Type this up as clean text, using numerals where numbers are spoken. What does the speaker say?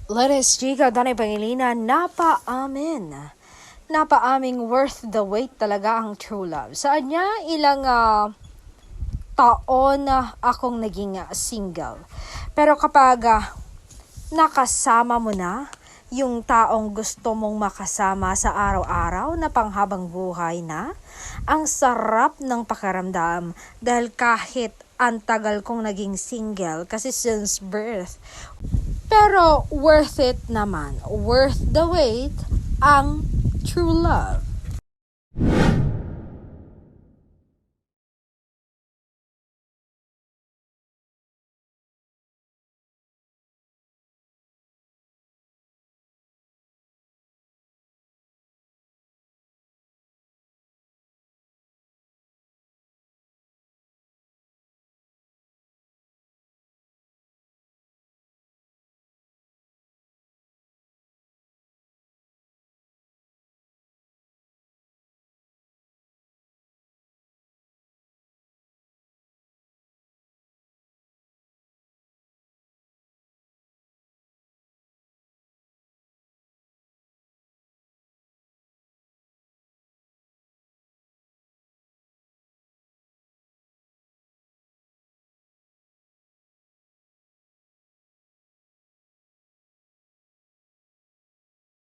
Let's chika, Danay Pangilinan, napaaming worth the wait talaga ang true love. Saan niya ilang taon na akong naging single. Pero kapag nakasama mo na yung taong gusto mong makasama sa araw-araw na panghabang buhay na, ang sarap ng pakiramdam dahil kahit ang tagal kong naging single kasi since birth. Pero worth it naman, worth the wait ang true love.